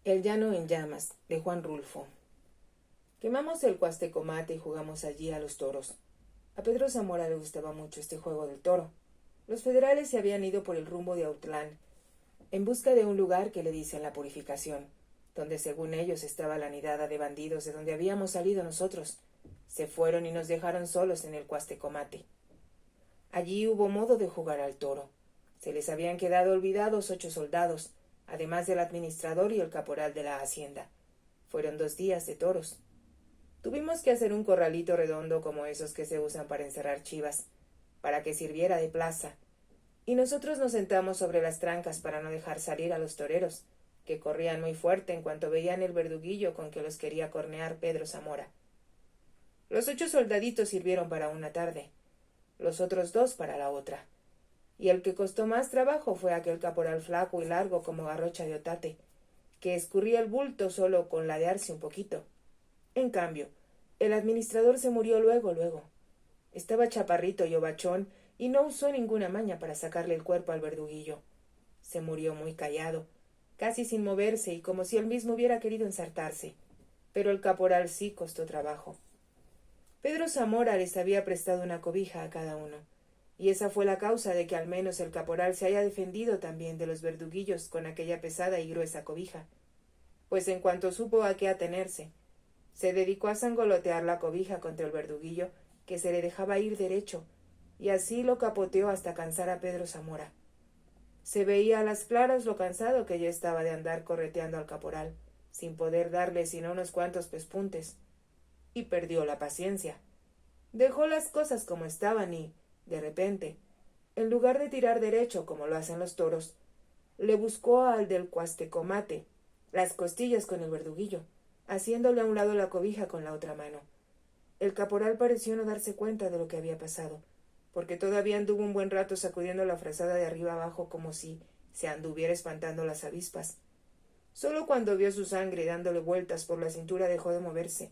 El llano en llamas, de Juan Rulfo. Quemamos el Cuastecomate y jugamos allí a los toros. A Pedro Zamora le gustaba mucho este juego del toro. Los federales se habían ido por el rumbo de Autlán, en busca de un lugar que le dicen la Purificación, donde según ellos estaba la nidada de bandidos de donde habíamos salido nosotros. Se fueron y nos dejaron solos en el Cuastecomate. Allí hubo modo de jugar al toro. Se les habían quedado olvidados 8 soldados, además del administrador y el caporal de la hacienda. Fueron 2 días de toros. Tuvimos que hacer un corralito redondo como esos que se usan para encerrar chivas, para que sirviera de plaza, y nosotros nos sentamos sobre las trancas para no dejar salir a los toreros, que corrían muy fuerte en cuanto veían el verduguillo con que los quería cornear Pedro Zamora. Los 8 soldaditos sirvieron para una tarde, los otros 2 para la otra, y el que costó más trabajo fue aquel caporal flaco y largo como garrocha de otate, que escurría el bulto solo con ladearse un poquito. En cambio, el administrador se murió luego. Estaba chaparrito y ovachón y no usó ninguna maña para sacarle el cuerpo al verduguillo. Se murió muy callado, casi sin moverse y como si él mismo hubiera querido ensartarse. Pero el caporal sí costó trabajo. Pedro Zamora les había prestado una cobija a cada uno, y esa fue la causa de que al menos el caporal se haya defendido también de los verduguillos con aquella pesada y gruesa cobija, pues en cuanto supo a qué atenerse, se dedicó a sangolotear la cobija contra el verduguillo, que se le dejaba ir derecho, y así lo capoteó hasta cansar a Pedro Zamora. Se veía a las claras lo cansado que ya estaba de andar correteando al caporal, sin poder darle sino unos cuantos pespuntes, y perdió la paciencia. Dejó las cosas como estaban y, de repente, en lugar de tirar derecho como lo hacen los toros, le buscó al del Cuastecomate las costillas con el verduguillo, haciéndole a un lado la cobija con la otra mano. El caporal pareció no darse cuenta de lo que había pasado, porque todavía anduvo un buen rato sacudiendo la frazada de arriba abajo como si se anduviera espantando las avispas. Solo cuando vio su sangre dándole vueltas por la cintura dejó de moverse.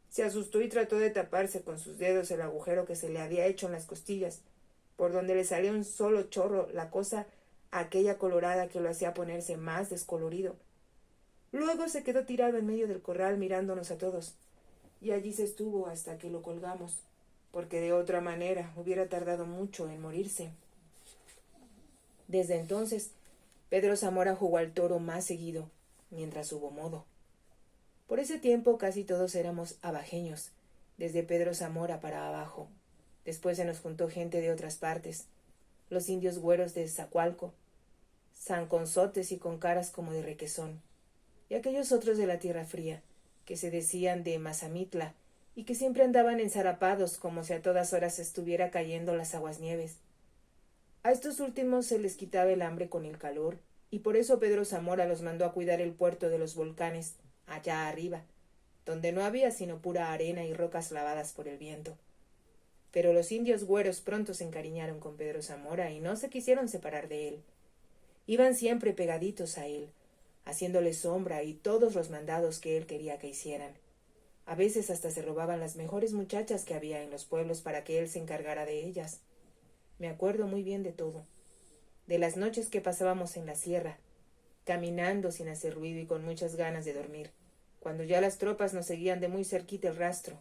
Se asustó y trató de taparse con sus dedos el agujero que se le había hecho en las costillas, por donde le salía un solo chorro, la cosa aquella colorada que lo hacía ponerse más descolorido. Luego se quedó tirado en medio del corral mirándonos a todos, y allí se estuvo hasta que lo colgamos, porque de otra manera hubiera tardado mucho en morirse. Desde entonces, Pedro Zamora jugó al toro más seguido, mientras hubo modo. Por ese tiempo casi todos éramos abajeños, desde Pedro Zamora para abajo. Después se nos juntó gente de otras partes, los indios güeros de Zacualco, zanconzotes y con caras como de requesón, y aquellos otros de la Tierra Fría, que se decían de Mazamitla, y que siempre andaban enzarapados como si a todas horas estuviera cayendo las aguasnieves. A estos últimos se les quitaba el hambre con el calor, y por eso Pedro Zamora los mandó a cuidar el puerto de los volcanes, allá arriba, donde no había sino pura arena y rocas lavadas por el viento. Pero los indios güeros pronto se encariñaron con Pedro Zamora y no se quisieron separar de él. Iban siempre pegaditos a él, haciéndole sombra y todos los mandados que él quería que hicieran. A veces hasta se robaban las mejores muchachas que había en los pueblos para que él se encargara de ellas. Me acuerdo muy bien de todo, de las noches que pasábamos en la sierra, caminando sin hacer ruido y con muchas ganas de dormir, cuando ya las tropas nos seguían de muy cerquita el rastro.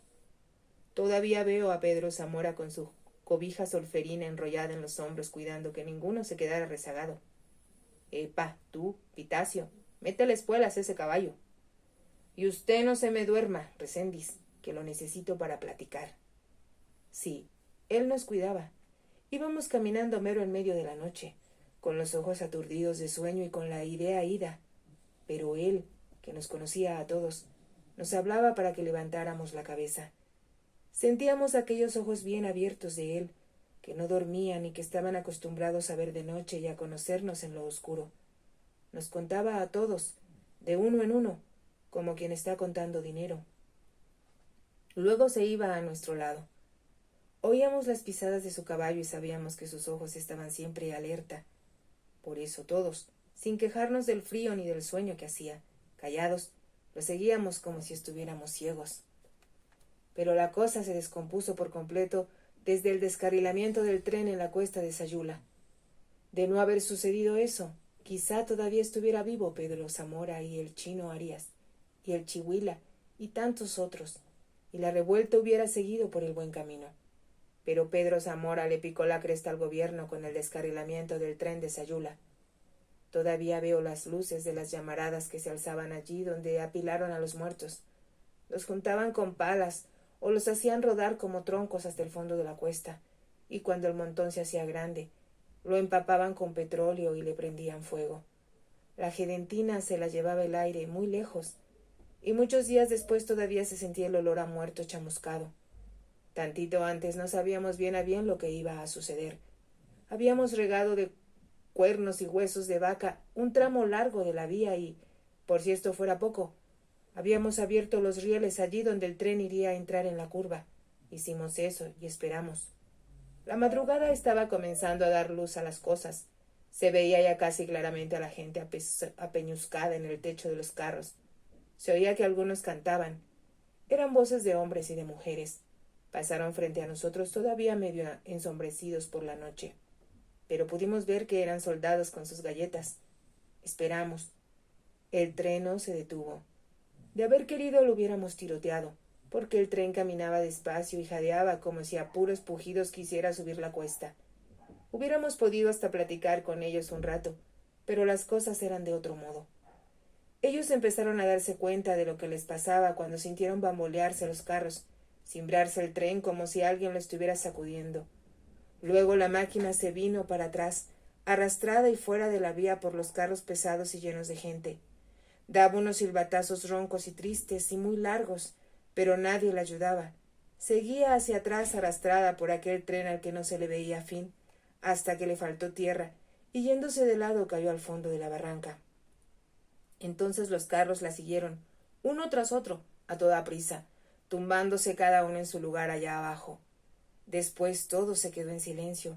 Todavía veo a Pedro Zamora con su cobija solferina enrollada en los hombros cuidando que ninguno se quedara rezagado. Epa, tú, Pitacio, métele espuelas a ese caballo. Y usted no se me duerma, Recendis, que lo necesito para platicar. Sí, él nos cuidaba. Íbamos caminando mero en medio de la noche, con los ojos aturdidos de sueño y con la idea ida. Pero él, que nos conocía a todos, nos hablaba para que levantáramos la cabeza. Sentíamos aquellos ojos bien abiertos de él, que no dormían y que estaban acostumbrados a ver de noche y a conocernos en lo oscuro. Nos contaba a todos, de uno en uno, como quien está contando dinero. Luego se iba a nuestro lado. Oíamos las pisadas de su caballo y sabíamos que sus ojos estaban siempre alerta. Por eso todos, sin quejarnos del frío ni del sueño que hacía, callados, lo seguíamos como si estuviéramos ciegos. Pero la cosa se descompuso por completo desde el descarrilamiento del tren en la cuesta de Sayula. De no haber sucedido eso, Quizá todavía estuviera vivo Pedro Zamora y el Chino Arias, y el Chihuila, y tantos otros, y la revuelta hubiera seguido por el buen camino. Pero Pedro Zamora le picó la cresta al gobierno con el descarrilamiento del tren de Sayula. Todavía veo las luces de las llamaradas que se alzaban allí donde apilaron a los muertos. Los juntaban con palas o los hacían rodar como troncos hasta el fondo de la cuesta, y cuando el montón se hacía grande, lo empapaban con petróleo y le prendían fuego. La gedentina se la llevaba el aire muy lejos, y muchos días después todavía se sentía el olor a muerto chamuscado. Tantito antes no sabíamos bien a bien lo que iba a suceder. Habíamos regado de cuernos y huesos de vaca un tramo largo de la vía y, por si esto fuera poco, habíamos abierto los rieles allí donde el tren iría a entrar en la curva. Hicimos eso y esperamos. La madrugada estaba comenzando a dar luz a las cosas. Se veía ya casi claramente a la gente apeñuscada en el techo de los carros. Se oía que algunos cantaban. Eran voces de hombres y de mujeres. Pasaron frente a nosotros todavía medio ensombrecidos por la noche. Pero pudimos ver que eran soldados con sus galletas. Esperamos. El tren no se detuvo. De haber querido lo hubiéramos tiroteado, porque el tren caminaba despacio y jadeaba como si a puros pujidos quisiera subir la cuesta. Hubiéramos podido hasta platicar con ellos un rato, pero las cosas eran de otro modo. Ellos empezaron a darse cuenta de lo que les pasaba cuando sintieron bambolearse los carros, cimbrarse el tren como si alguien lo estuviera sacudiendo. Luego la máquina se vino para atrás, arrastrada y fuera de la vía por los carros pesados y llenos de gente. Daba unos silbatazos roncos y tristes y muy largos, pero nadie la ayudaba. Seguía hacia atrás arrastrada por aquel tren al que no se le veía fin, hasta que le faltó tierra, y yéndose de lado cayó al fondo de la barranca. Entonces los carros la siguieron, uno tras otro, a toda prisa, tumbándose cada uno en su lugar allá abajo. Después todo se quedó en silencio,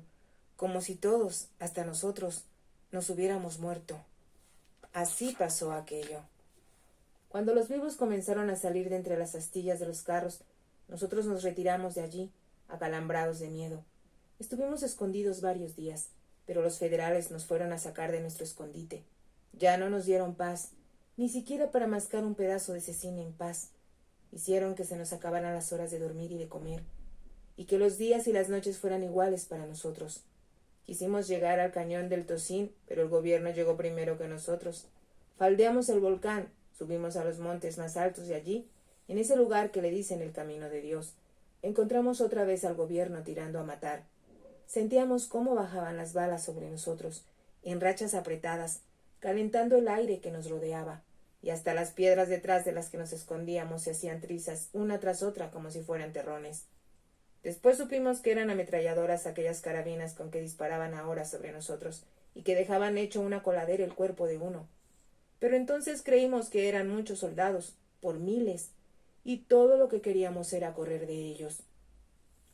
como si todos, hasta nosotros, nos hubiéramos muerto. Así pasó aquello. Cuando los vivos comenzaron a salir de entre las astillas de los carros, nosotros nos retiramos de allí, acalambrados de miedo. Estuvimos escondidos varios días, pero los federales nos fueron a sacar de nuestro escondite. Ya no nos dieron paz, ni siquiera para mascar un pedazo de cecina en paz. Hicieron que se nos acabaran las horas de dormir y de comer, y que los días y las noches fueran iguales para nosotros. Quisimos llegar al cañón del Tocín, pero el gobierno llegó primero que nosotros. Faldeamos el volcán, subimos a los montes más altos de allí, en ese lugar que le dicen el Camino de Dios. Encontramos otra vez al gobierno tirando a matar. Sentíamos cómo bajaban las balas sobre nosotros, en rachas apretadas, calentando el aire que nos rodeaba, y hasta las piedras detrás de las que nos escondíamos se hacían trizas una tras otra como si fueran terrones. Después supimos que eran ametralladoras aquellas carabinas con que disparaban ahora sobre nosotros y que dejaban hecho una coladera el cuerpo de uno. Pero entonces creímos que eran muchos soldados, por miles, y todo lo que queríamos era correr de ellos.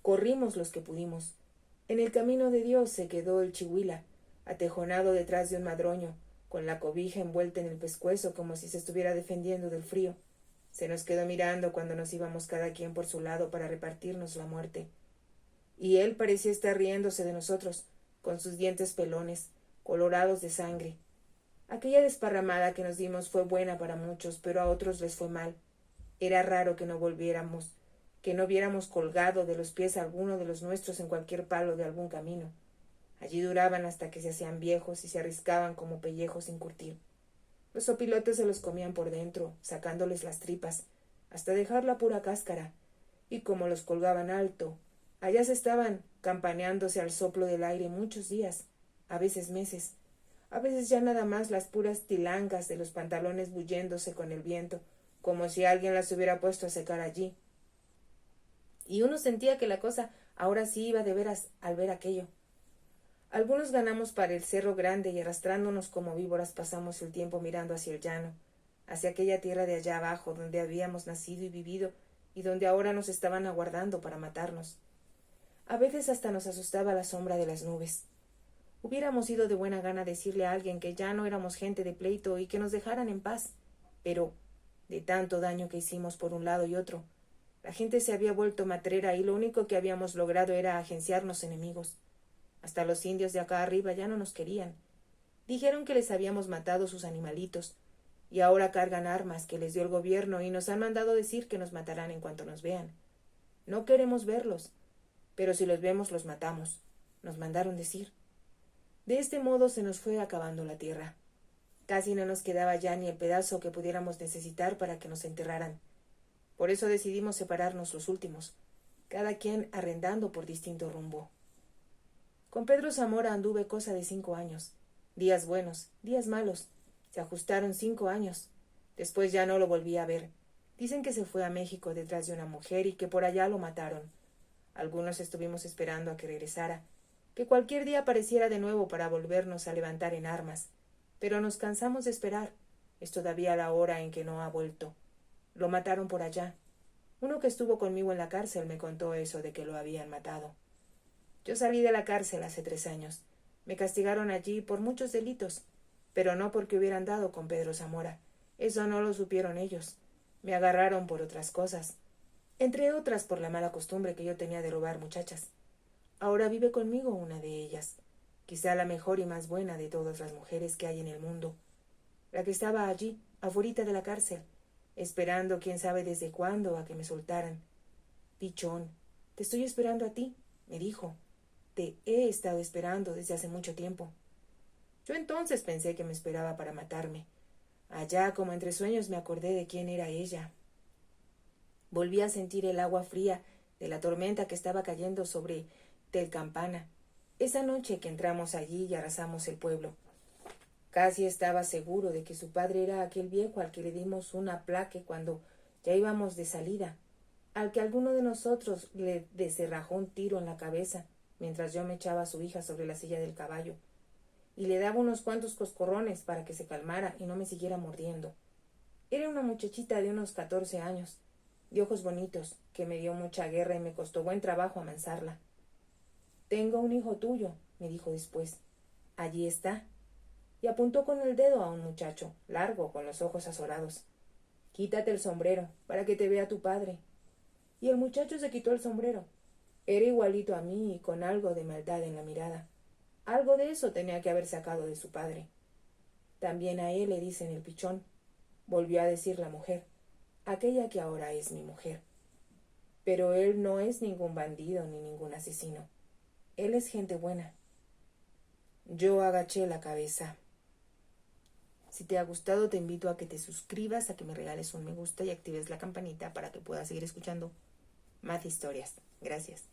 Corrimos los que pudimos. En el Camino de Dios se quedó el Chihuila, atejonado detrás de un madroño, con la cobija envuelta en el pescuezo como si se estuviera defendiendo del frío. Se nos quedó mirando cuando nos íbamos cada quien por su lado para repartirnos la muerte. Y él parecía estar riéndose de nosotros, con sus dientes pelones, colorados de sangre. Aquella desparramada que nos dimos fue buena para muchos, pero a otros les fue mal. Era raro que no viéramos colgado de los pies a alguno de los nuestros en cualquier palo de algún camino. Allí duraban hasta que se hacían viejos y se arriscaban como pellejos sin curtir. Los opilotes se los comían por dentro, sacándoles las tripas, hasta dejar la pura cáscara, y como los colgaban alto, allá se estaban campaneándose al soplo del aire muchos días, a veces meses, a veces ya nada más las puras tilangas de los pantalones bulléndose con el viento, como si alguien las hubiera puesto a secar allí. Y uno sentía que la cosa ahora sí iba de veras al ver aquello. Algunos ganamos para el Cerro Grande y arrastrándonos como víboras pasamos el tiempo mirando hacia el llano, hacia aquella tierra de allá abajo donde habíamos nacido y vivido y donde ahora nos estaban aguardando para matarnos. A veces hasta nos asustaba la sombra de las nubes. Hubiéramos ido de buena gana decirle a alguien que ya no éramos gente de pleito y que nos dejaran en paz, pero de tanto daño que hicimos por un lado y otro, la gente se había vuelto matrera y lo único que habíamos logrado era agenciarnos enemigos. Hasta los indios de acá arriba ya no nos querían. Dijeron que les habíamos matado sus animalitos, y ahora cargan armas que les dio el gobierno y nos han mandado decir que nos matarán en cuanto nos vean. No queremos verlos, pero si los vemos los matamos, nos mandaron decir. De este modo se nos fue acabando la tierra. Casi no nos quedaba ya ni el pedazo que pudiéramos necesitar para que nos enterraran. Por eso decidimos separarnos los últimos, cada quien arrendando por distinto rumbo. Con Pedro Zamora anduve cosa de 5 años, días buenos, días malos. Se ajustaron 5 años. Después ya no lo volví a ver. Dicen que se fue a México detrás de una mujer y que por allá lo mataron. Algunos estuvimos esperando a que regresara, que cualquier día apareciera de nuevo para volvernos a levantar en armas. Pero nos cansamos de esperar. Es todavía la hora en que no ha vuelto. Lo mataron por allá. Uno que estuvo conmigo en la cárcel me contó eso de que lo habían matado. Yo salí de la cárcel hace 3 años. Me castigaron allí por muchos delitos, pero no porque hubieran dado con Pedro Zamora. Eso no lo supieron ellos. Me agarraron por otras cosas, entre otras por la mala costumbre que yo tenía de robar muchachas. Ahora vive conmigo una de ellas, quizá la mejor y más buena de todas las mujeres que hay en el mundo, la que estaba allí, afuera de la cárcel, esperando quién sabe desde cuándo a que me soltaran. Pichón, te estoy esperando a ti, me dijo. Te he estado esperando desde hace mucho tiempo. Yo entonces pensé que me esperaba para matarme. Allá, como entre sueños, me acordé de quién era ella. Volví a sentir el agua fría de la tormenta que estaba cayendo sobre Telcampana, esa noche que entramos allí y arrasamos el pueblo. Casi estaba seguro de que su padre era aquel viejo al que le dimos un aplaque cuando ya íbamos de salida, al que alguno de nosotros le descerrajó un tiro en la cabeza mientras yo me echaba a su hija sobre la silla del caballo, y le daba unos cuantos coscorrones para que se calmara y no me siguiera mordiendo. Era una muchachita de unos 14 años, de ojos bonitos, que me dio mucha guerra y me costó buen trabajo amansarla. «Tengo un hijo tuyo», me dijo después. «Allí está». Y apuntó con el dedo a un muchacho, largo, con los ojos azorados. «Quítate el sombrero, para que te vea tu padre». Y el muchacho se quitó el sombrero. Era igualito a mí y con algo de maldad en la mirada. Algo de eso tenía que haber sacado de su padre. «También a él le dicen el pichón», volvió a decir la mujer, aquella que ahora es mi mujer. «Pero él no es ningún bandido ni ningún asesino. Él es gente buena». Yo agaché la cabeza. Si te ha gustado, te invito a que te suscribas, a que me regales un me gusta y actives la campanita para que puedas seguir escuchando más historias. Gracias.